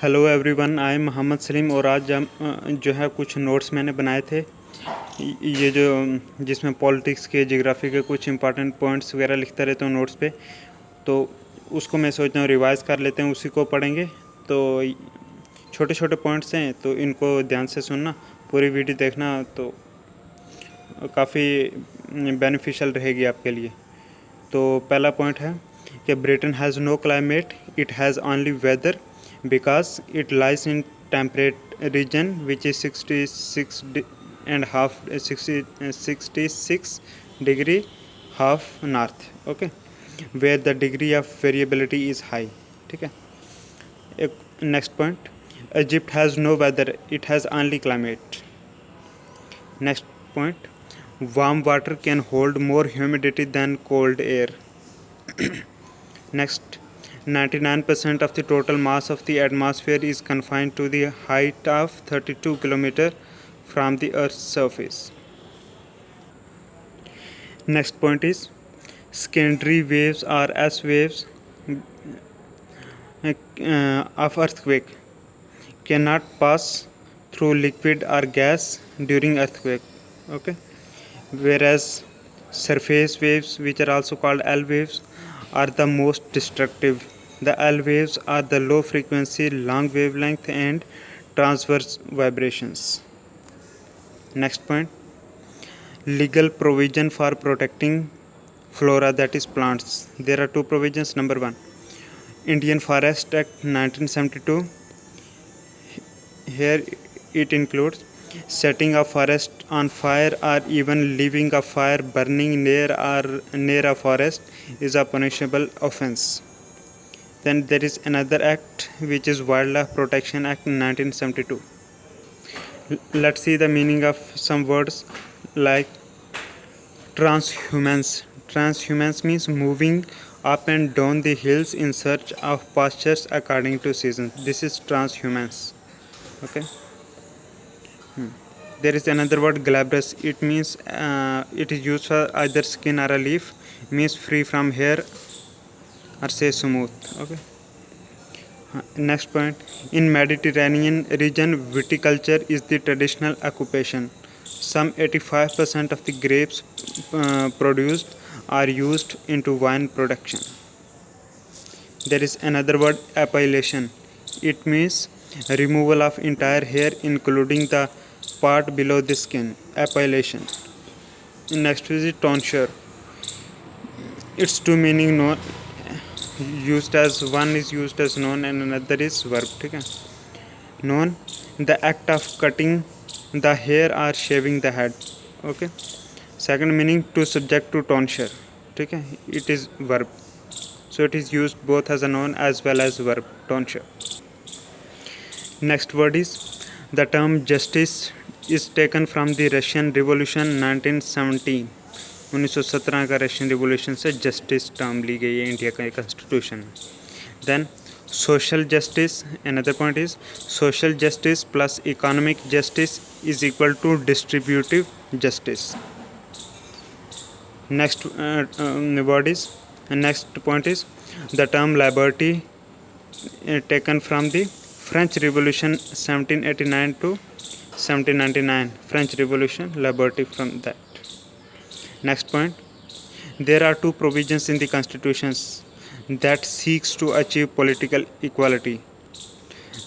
Hello everyone, I am Mohammad Salim. और आज हम जो है कुछ नोट्स मैंने बनाए थे। ये जो जिसमें पॉलिटिक्स के, ज्योग्राफी के कुछ इंपॉर्टेंट पॉइंट्स वगैरह लिखता रहता हूँ नोट्स पे, तो उसको मैं सोचता हूँ रिवाइज़ कर लेते हैं, उसी को पढ़ेंगे। तो छोटे छोटे पॉइंट्स हैं, तो इनको ध्यान से सुनना, पूरी वीडियो देखना, तो काफ़ी बेनिफिशियल रहेगी आपके लिए। तो पहला पॉइंट है कि Britain has no climate, it has only weather because it lies in temperate region which is 66 degree half north, okay, where the degree of variability is high. ठीक है। एक next point, Egypt has no weather, it has only climate. Next point, warm water can hold more humidity than cold air. Next, 99% of the total mass of the atmosphere is confined to the height of 32 km from the Earth's surface. Next point is, secondary waves or S waves of earthquake cannot pass through liquid or gas during earthquake. Okay. Whereas surface waves, which are also called L waves, are the most destructive. The L waves are the low frequency, long wavelength and transverse vibrations. Next point, legal provision for protecting flora, that is plants. There are two provisions. Number one, Indian Forest Act 1972. Here it includes setting a forest on fire or even leaving a fire burning near a forest is a punishable offense. Then there is another act which is Wildlife Protection Act 1972. Let's see the meaning of some words like transhumance. Transhumance means moving up and down the hills in search of pastures according to seasons. This is transhumance. Okay. There is another word, glabrous. It means it is used for either skin or a leaf. Means free from hair or say smooth. Okay. Next point, in Mediterranean region, viticulture is the traditional occupation. Some 85% of the grapes produced are used into wine production. There is another word, appellation. It means removal of entire hair including the part below the skin. Appellation. Next is tonsure. Its two meaning known, used as, one is used as noun and another is verb. ठीक है. Noun, the act of cutting the hair or shaving the head. Okay. Second meaning, to subject to tonsure. ठीक है. It is verb. So it is used both as a noun as well as verb, tonsure. Next word is, the term justice is taken from the Russian Revolution 1917. 1917 का Russian revolution से justice term ली गई है India का constitution में. Then social justice, another point is social justice plus economic justice is equal to distributive justice. Next word is, next point is, the term liberty taken from the French Revolution 1789 to 1799. French Revolution, liberty from that. Next point, there are two provisions in the constitutions that seeks to achieve political equality.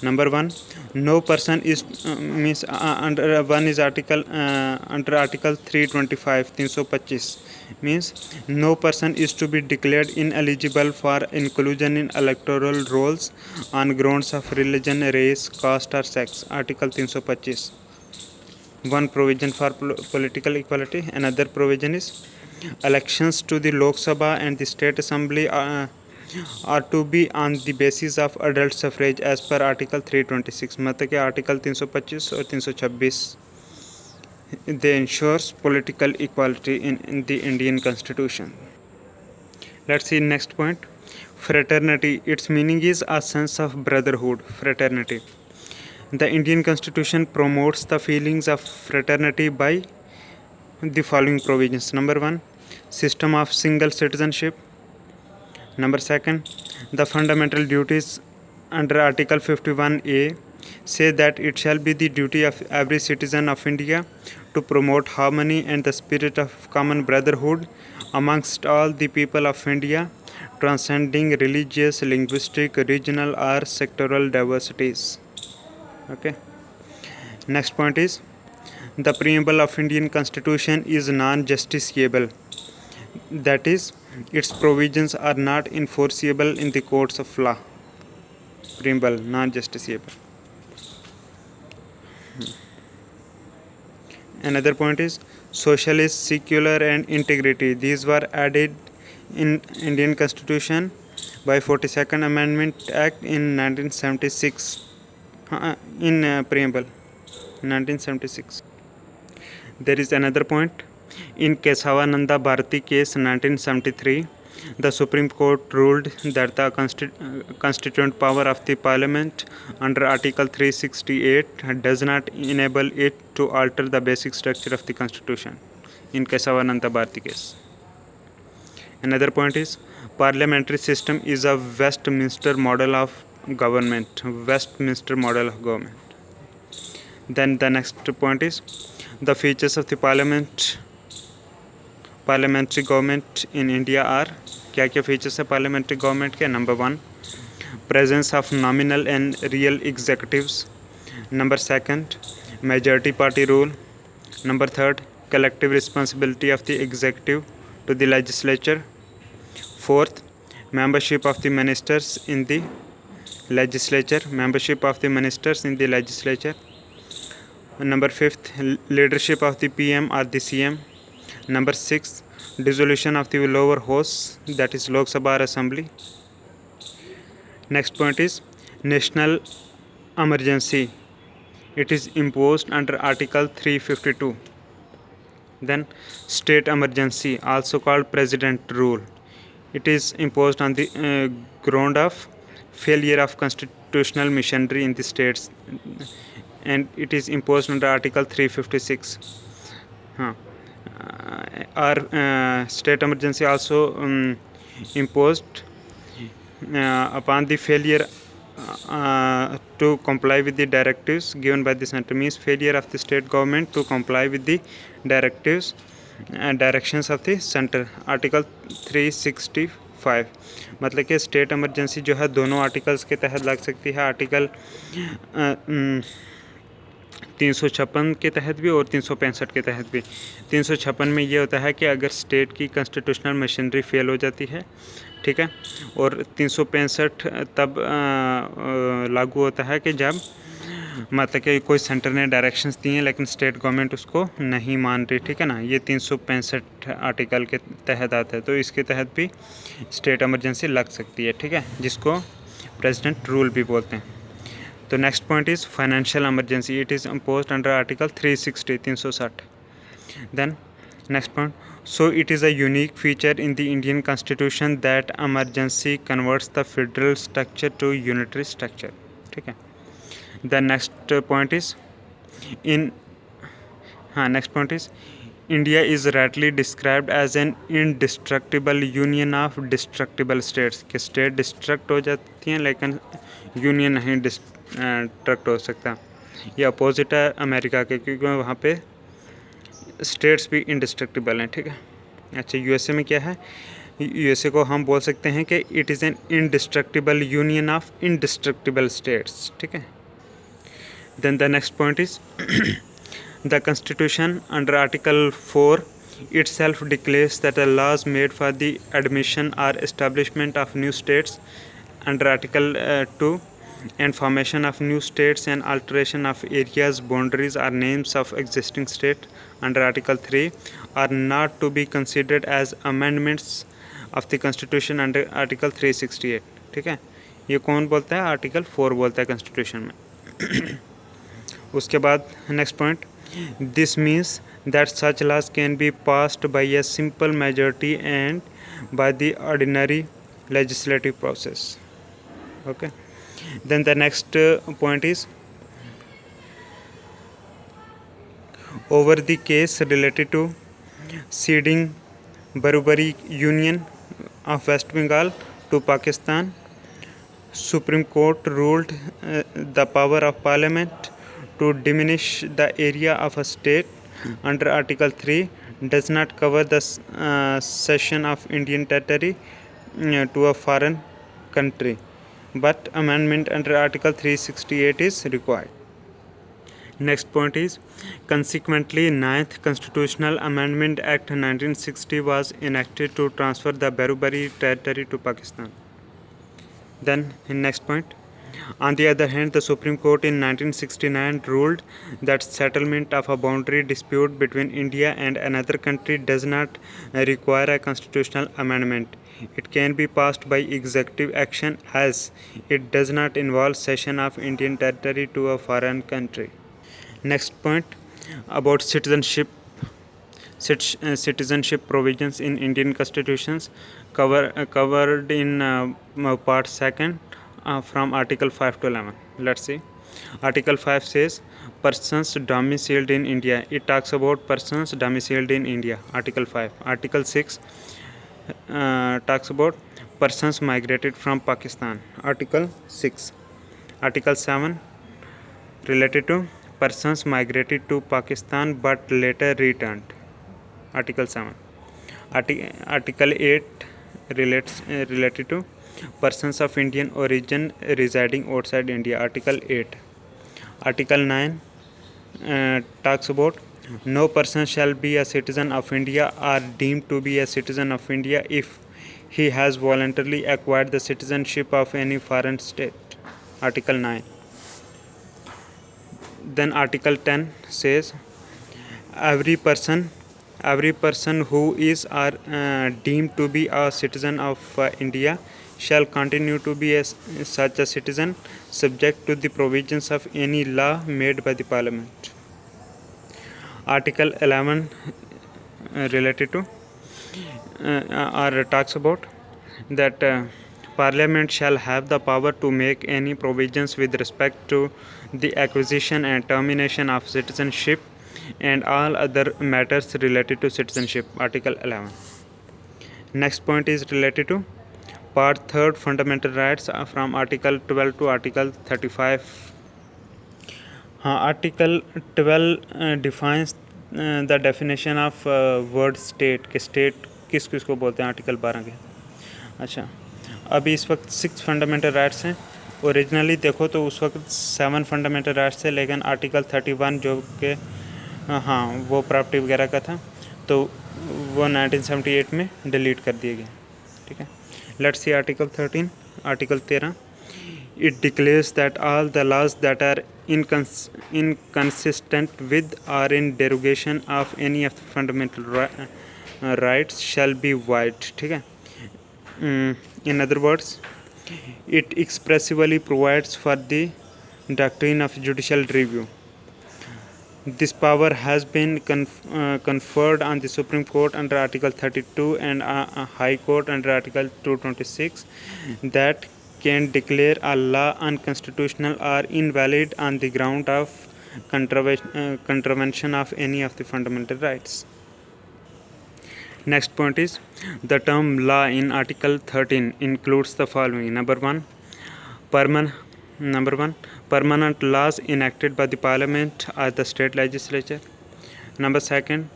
Number one, no person is means under one is article under article 325 325 means no person is to be declared ineligible for inclusion in electoral rolls on grounds of religion, race, caste or sex. Article 325. One provision for political equality. Another provision is elections to the Lok Sabha and the State Assembly are to be on the basis of adult suffrage as per article 326. मतलब कि article 325 और 326 they ensures political equality in the Indian Constitution. Let's see next point, fraternity. Its meaning is a sense of brotherhood, fraternity. The Indian Constitution promotes the feelings of fraternity by the following provisions. Number one, system of single citizenship. Number second, the fundamental duties under Article 51A say that it shall be the duty of every citizen of India to promote harmony and the spirit of common brotherhood amongst all the people of India, transcending religious, linguistic, regional, or sectoral diversities. Okay. Next point is the preamble of Indian Constitution is non-justiciable. That is, its provisions are not enforceable in the courts of law. Preamble non-justiciable. Another point is socialist, secular, and integrity. These were added in Indian Constitution by 42nd Amendment Act in 1976. In preamble 1976. There is another point. In Kesavananda Bharati case 1973, the Supreme Court ruled that the constituent power of the Parliament under Article 368 does not enable it to alter the basic structure of the Constitution. In Kesavananda Bharati case. Another point is parliamentary system is a Westminster model of government. Westminster model of government. Then the next point is the features of the parliamentary government in India are क्या क्या features है parliamentary government के. Number 1 presence of nominal and real executives. Number 2 majority party rule. Number 3 collective responsibility of the executive to the legislature. 4th membership of the ministers in the legislature. Number 5th leadership of the PM or the CM. Number 6 dissolution of the lower house, that is Lok Sabha Assembly. Next point is national emergency. It is imposed under Article 352. Then state emergency, also called president rule. It is imposed on the ground of failure of constitutional machinery in the states, and it is imposed under Article 356. State emergency also imposed upon the failure to comply with the directives given by the center, means failure of the state government to comply with the directives and directions of the center. Article 365 मतलब कि state emergency जो है दोनों articles के तहत लग सकती है. आर्टिकल 356 के तहत भी और 365 के तहत भी. 356 में ये होता है कि अगर स्टेट की कॉन्स्टिट्यूशनल मशीनरी फेल हो जाती है, ठीक है, और 365 तब लागू होता है कि जब मतलब कि कोई सेंटर ने डायरेक्शंस दिए हैं लेकिन स्टेट गवर्नमेंट उसको नहीं मान रही, ठीक है ना. ये 365 आर्टिकल के तहत आता है, तो इसके तहत भी स्टेट इमरजेंसी लग सकती है, ठीक है, जिसको प्रेसिडेंट रूल भी बोलते हैं. तो next point is financial emergency. It is imposed under article 360. Then next point, so it is a unique feature in the Indian Constitution that emergency converts the federal structure to unitary structure, ठीक है. The next point is India is rightly described as an indestructible union of destructible states. कि state destruct हो जाती हैं लेकिन union नहीं destruct हो सकता. ये अपोजिट है अमेरिका के, क्योंकि वहाँ पे स्टेट्स भी इंडिस्ट्रक्टिबल हैं, ठीक है. अच्छा, यूएसए में क्या है? यूएसए को हम बोल सकते हैं कि it is an indestructible union of indestructible states, ठीक है. Then the next point is the constitution under article 4 itself declares that the laws made for the admission or establishment of new states under Article 2 and formation of new states and alteration of areas, boundaries or names of existing state under Article 3 are not to be considered as amendments of the Constitution under Article 368, ठीक है. ये कौन बोलता है? Article 4 बोलता है constitution में. उसके बाद next point, this means that such laws can be passed by a simple majority and by the ordinary legislative process. Okay. Then the next point is over the case related to ceding Barbary Union of West Bengal to Pakistan Supreme Court ruled the power of Parliament to diminish the area of a state under Article 3 does not cover the cession of Indian territory to a foreign country, but amendment under Article 368 is required. Next point is, consequently, 9th Constitutional Amendment Act 1960 was enacted to transfer the Berubari territory to Pakistan. Then, in next point, on the other hand, the Supreme Court in 1969 ruled that settlement of a boundary dispute between India and another country does not require a constitutional amendment. It can be passed by executive action as it does not involve cession of Indian territory to a foreign country. Next point about citizenship provisions in Indian constitutions covered in part 2nd from Article 5 to 11. Let's see. Article 5 says persons domiciled in India. It talks about persons domiciled in India. Article 5. Article 6 talks about persons migrated from Pakistan. Article 6. Article 7 related to persons migrated to Pakistan but later returned. Article 7. Article 8 related to persons of Indian origin residing outside India. Article 8. Article 9 talks about no person shall be a citizen of India or deemed to be a citizen of India if he has voluntarily acquired the citizenship of any foreign state. Article 9. Then Article 10 says every person who is or deemed to be a citizen of India shall continue to be such a citizen subject to the provisions of any law made by the Parliament. Article 11 related to or talks about that Parliament shall have the power to make any provisions with respect to the acquisition and termination of citizenship and all other matters related to citizenship. Article 11. Next point is related to part 3rd fundamental rights from Article 12 to Article 35. Article 12 defines the definition of word state के state किसको बोलते हैं article 12 के. अच्छा, अभी इस वक्त 6 fundamental rights हैं. ओरिजिनली देखो तो उस वक्त 7 फंडामेंटल राइट्स थे, लेकिन आर्टिकल 31 जो कि वो प्रॉपर्टी वगैरह का था तो वो 1978 में डिलीट कर दिए गए. ठीक है. Let's see article 13. Article 13 it declares that all the laws that are inconsistent with or in derogation of any of the fundamental rights shall be void. ठीक है. In other words, it expressly provides for the doctrine of judicial review. This power has been conferred on the Supreme Court under Article 32 and High Court under Article 226 that can declare a law unconstitutional or invalid on the ground of contravention of any of the fundamental rights. Next point is the term law in Article 13 includes the following. Number one, permanent laws enacted by the Parliament or the state legislature. Number second,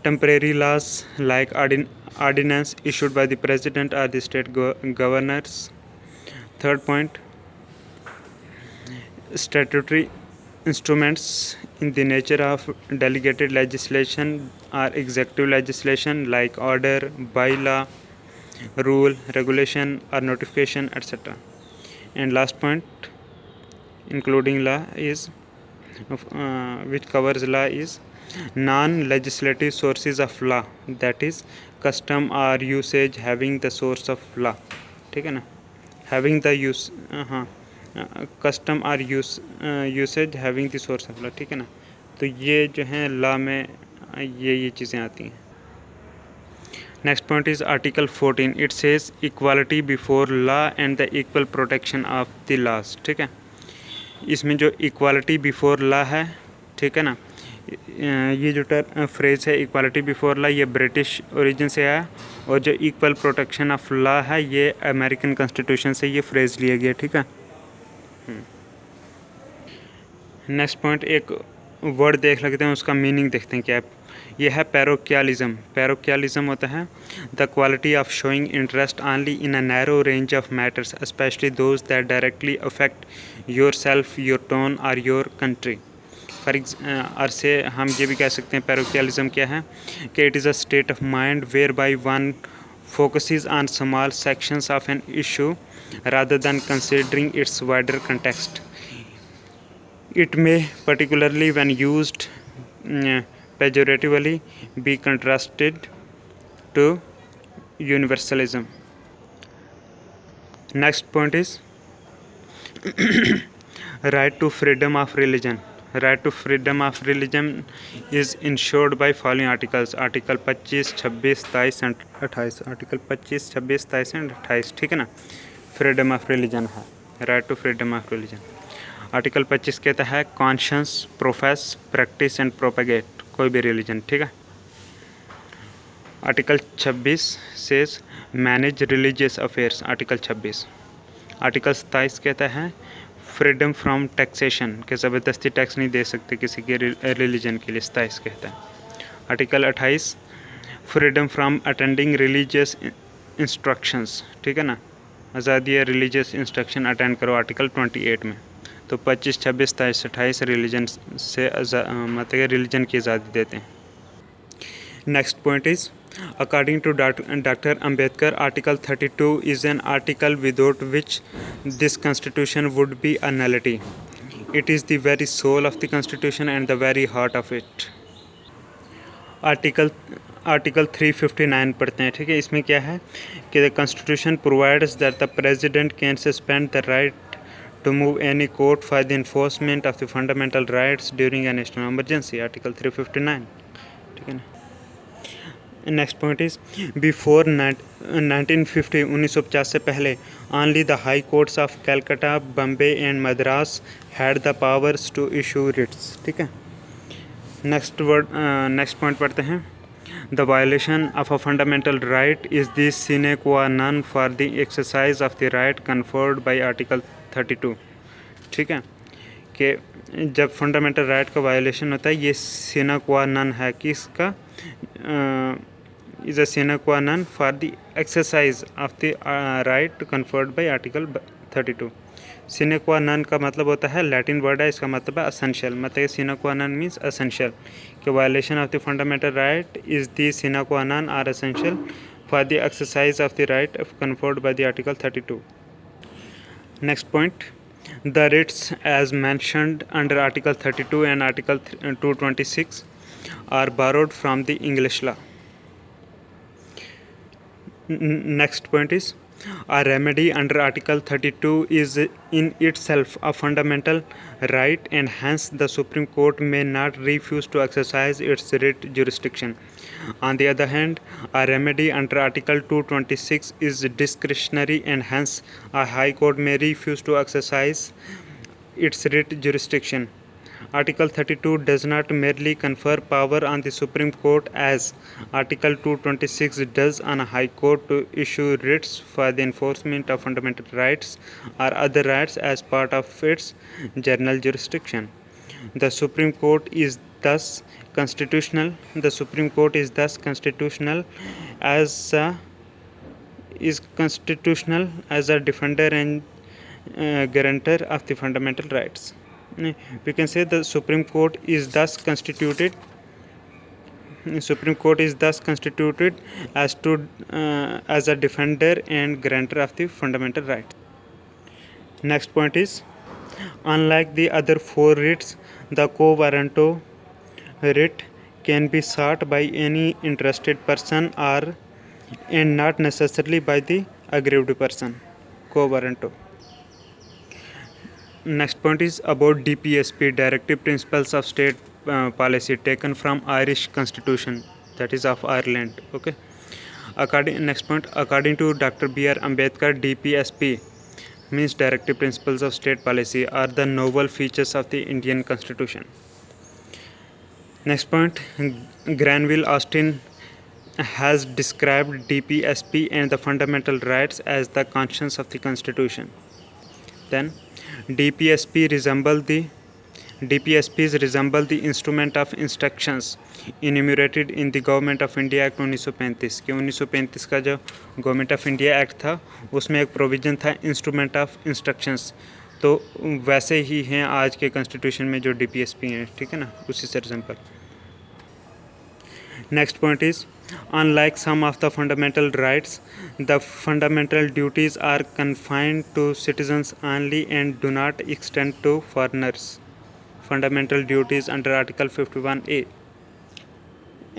temporary laws like ordinance issued by the President or the state governors. Third point, statutory instruments in the nature of delegated legislation or executive legislation like order, bylaw, rule, regulation or notification, etc. And last point, including law is which covers law is non-legislative sources of law, that is custom or usage having the source of law. ठीक है ना, having the use custom or usage having the source of law. ठीक है ना. तो ये जो है लॉ में ये चीज़ें आती हैं. Next point is Article 14. It says equality before law and the equal protection of the laws. ठीक है. इसमें जो equality before law है, ठीक है ना, ये जो फ्रेज़ है इक्वालिटी बिफोर लॉ, ये ब्रिटिश ओरिजिन से आया, और जो इक्वल प्रोटेक्शन ऑफ लॉ है ये अमेरिकन कॉन्स्टिट्यूशन से ये फ्रेज़ लिया गया। ठीक है। नेक्स्ट पॉइंट, एक वर्ड देख लेते हैं, उसका मीनिंग देखते हैं क्या है। ये है पैरोक्यालिज्म। पैरोक्यालिज्म होता है the quality of showing interest only in a narrow range of matters specially those that directly affect your self, your tone और योर कंट्री। और से हम ये भी कह सकते हैं पैरोक्यालिज्म क्या है कि it is a state of mind whereby one focuses on small sections of an issue rather than considering its wider context. It may, particularly when used pejoratively, be contrasted to universalism. Next point is right to freedom of religion. Right to freedom of religion is ensured by following articles. Article 25, 26, 27 and 28। Article 25, 26, 27 and 28। ठीक है ना। Freedom of religion है, right to freedom of religion. Article 25 कहता है conscience, profess, practice and propagate कोई भी religion. ठीक है। Article 26 says manage religious affairs. Article 26। Article 27 कहता है फ्रीडम फ्रॉम टैक्सेशन, के ज़बरदस्ती टैक्स नहीं दे सकते किसी के रिलीजन के लिए, 27 कहता है। Article 28 freedom from attending religious instructions. ठीक है ना, आज़ादी है रिलीजियस इंस्ट्रक्शन अटेंड करो आर्टिकल 28 में। तो 25, 26, 27, 28 रिलीजन से मतलब रिलीजन की आज़ादी देते हैं। Next point is according to Dr. Ambedkar, Article 32 is an article without which this constitution would be a nullity. It is the very soul of the constitution and the very heart of it. Article 359 पढ़ते हैं। ठीक है। इसमें क्या है कि the constitution provides that the president can suspend the right to move any court for the enforcement of the fundamental rights during a national emergency. Article 359। ठीक है ना। नेक्स्ट पॉइंट इज बिफोर 1950, 1950 से पहले only the high courts of Calcutta, Bombay and Madras had the powers to issue writs. ठीक है। Next point पढ़ते हैं the violation of a fundamental right is the sine qua non for the exercise of the right conferred by article 32। ठीक है कि जब fundamental right का violation होता है ये सिने क्वा नॉन है कि इसका is a sine qua non for the exercise of the right conferred by article 32। sine qua non का मतलब होता है लैटिन वर्ड है, इसका मतलब है असेंशियल। मतलब sine qua non means essential कि violation of the fundamental right is the sine qua non are essential for the exercise of the right conferred by the article 32। Next point the writs as mentioned under article 32 and article 226 are borrowed from the English law। Next point is a remedy under article 32 is in itself a fundamental right and hence the Supreme Court may not refuse to exercise its writ jurisdiction. On the other hand, a remedy under article 226 is discretionary and hence a high court may refuse to exercise its writ jurisdiction. Article 32 does not merely confer power on the Supreme Court as Article 226 does on a High Court to issue writs for the enforcement of fundamental rights or other rights as part of its general jurisdiction. The Supreme Court is thus constitutional. The Supreme Court is thus constitutional as a defender and guarantor of the fundamental rights. We can say the Supreme Court is thus constituted as a defender and guarantor of the fundamental rights. Next point is unlike the other four writs, the quo warranto writ can be sought by any interested person and not necessarily by the aggrieved person. Quo warranto. Next point is about DPSP, Directive Principles of State Policy, taken from Irish Constitution, that is of Ireland. Okay. Next point, according to Dr. B.R. Ambedkar, DPSP means Directive Principles of State Policy are the novel features of the Indian Constitution. Next point, Granville Austin has described DPSP and the fundamental rights as the conscience of the Constitution. Then, DPSP resemble the DPSPs resemble the instrument of instructions enumerated in the government of India act 1935 कि 1935 का जो government of India act था उसमें एक provision था instrument of instructions, तो वैसे ही हैं आज के कॉन्स्टिट्यूशन में जो DPSP हैं, ठीक है ना, उसी से resemble. Next point is, unlike some of the fundamental rights, the fundamental duties are confined to citizens only and do not extend to foreigners. Fundamental duties under Article 51A,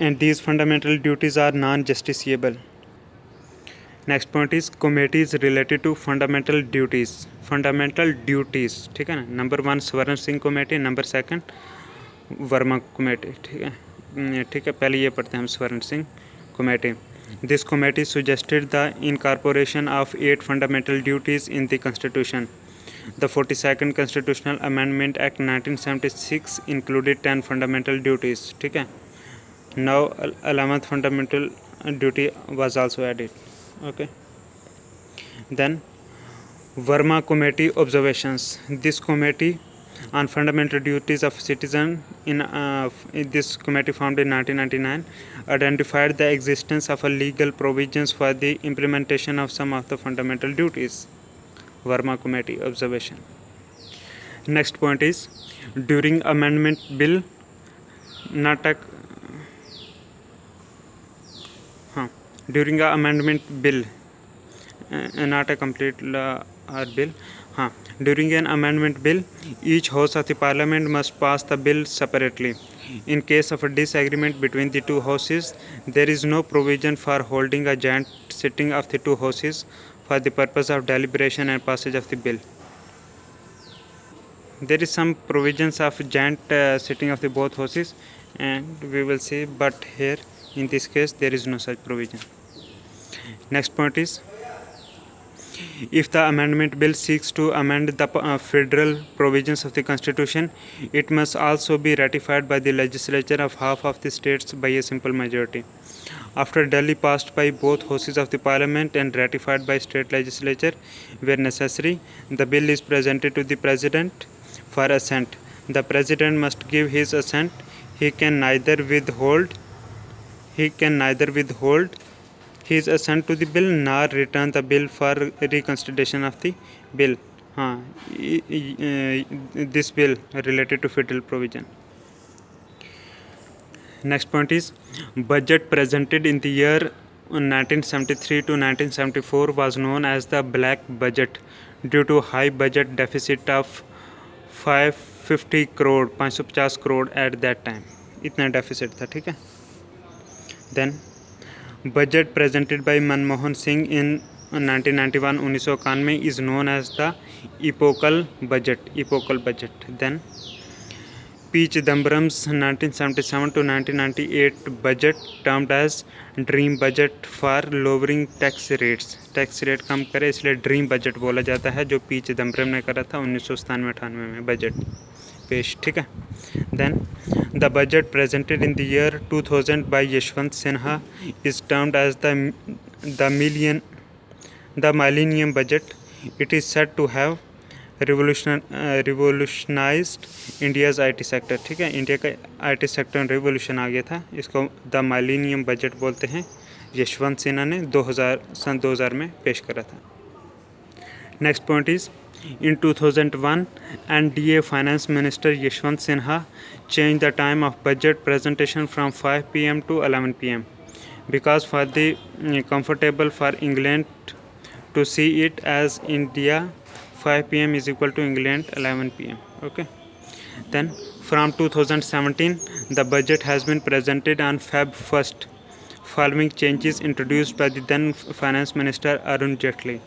and these fundamental duties are non-justiciable. Next point is committees related to fundamental duties. Fundamental duties, ठीक है ना, number 1 स्वर्ण Singh committee, number 2 Verma committee, ठीक है, पहले ये पढ़ते हैं हम स्वर्ण Singh committee. This committee suggested the incorporation of 8 fundamental duties in the Constitution. The 42nd Constitutional Amendment Act 1976 included 10 fundamental duties, ठीक है। Now 11th fundamental duty was also added, okay. Then Verma Committee observations. This committee on fundamental duties of citizen in this committee formed in 1999 identified the existence of a legal provisions for the implementation of some of the fundamental duties. Verma Committee observation. Next point is, during amendment bill during a amendment bill, not a complete or bill, during an amendment bill, each house of the parliament must pass the bill separately. In case of a disagreement between the two houses, there is no provision for holding a joint sitting of the two houses for the purpose of deliberation and passage of the bill. There is some provisions of joint sitting of the both houses, and we will see, but here in this case there is no such provision. Next point is, if the amendment bill seeks to amend the federal provisions of the Constitution, it must also be ratified by the legislature of half of the states by a simple majority. After duly passed by both houses of the parliament and ratified by state legislature where necessary, the bill is presented to the president for assent. The president must give his assent. He can neither withhold his assent to the bill nor return the bill for reconsideration of the bill. This bill related to federal provision. Next point is, budget presented in the year 1973 to 1974 was known as the black budget due to high budget deficit of 550 crore at that time. इतना deficit था, ठीक है। Then budget presented by Manmohan Singh in 1991 1991 is known as the epochal budget. Then P. Chidambaram's 1977 to 1998 budget termed as dream budget for lowering tax rates, tax rate कम करे इसलिए dream budget बोला जाता है, जो पी चिदम्बरम ने करा था 1997-98 में बजट पेश, ठीक है। Then the budget presented in the year 2000 by Yashwant Sinha is termed as the millennium budget. It is said to have revolutionised India's IT sector, ठीक है। इंडिया का IT सेक्टर में रिवोल्यूशन आ गया था, इसको द मिलेनियम बजट बोलते हैं। यशवंत सिन्हा ने सन 2000 में पेश करा था। Next point is in 2001 NDA Finance Minister Yashwant Sinha changed the time of budget presentation from 5 p.m. to 11 p.m. because for the comfortable for England to see it as India 5 p.m. is equal to England 11 p.m. Okay. Then from 2017 the budget has been presented on Feb 1st following changes introduced by the then Finance Minister Arun Jaitley.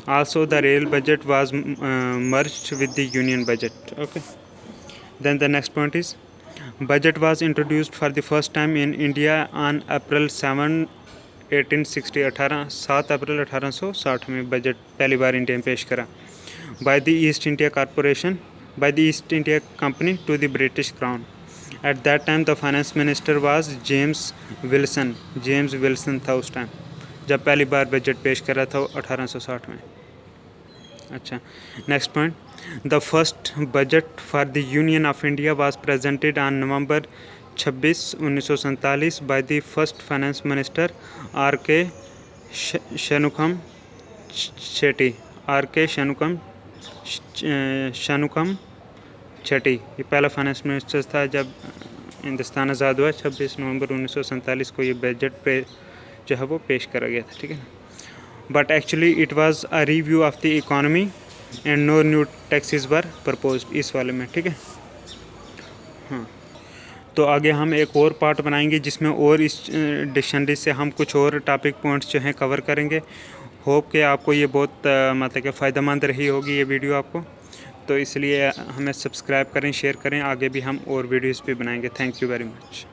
Also the rail budget was merged with the union budget. Okay. Then the next point is budget was introduced for the first time in India on April 7 1860 7 अप्रैल 1860 में budget पहली बार India में पेश करा by the East India Company to the British Crown. At that time the finance minister was James Wilson था उस time जब पहली बार budget पेश करा था 1860 में। अच्छा, next point, the first budget for the union of India was presented on November 26, 1947 by the first finance minister R K Shanmukham छेटी। ये पहला फाइनेंस मिनिस्टर था जब हिंदुस्तान आज़ाद हुआ। 26 नवंबर 1947 को ये बजट पे जो है वो पेश करा गया था, ठीक है ना। But actually it was a review of the economy and no new taxes were proposed इस वाले में, ठीक है। हाँ, तो आगे हम एक और पार्ट बनाएंगे जिसमें और इस डिक्शनरी से हम कुछ और टॉपिक पॉइंट्स जो हैं कवर करेंगे। होप कि आपको ये बहुत मतलब कि फ़ायदेमंद रही होगी ये वीडियो आपको, तो इसलिए हमें सब्सक्राइब करें, शेयर करें, आगे भी हम और वीडियोस भी बनाएंगे। Thank you very much.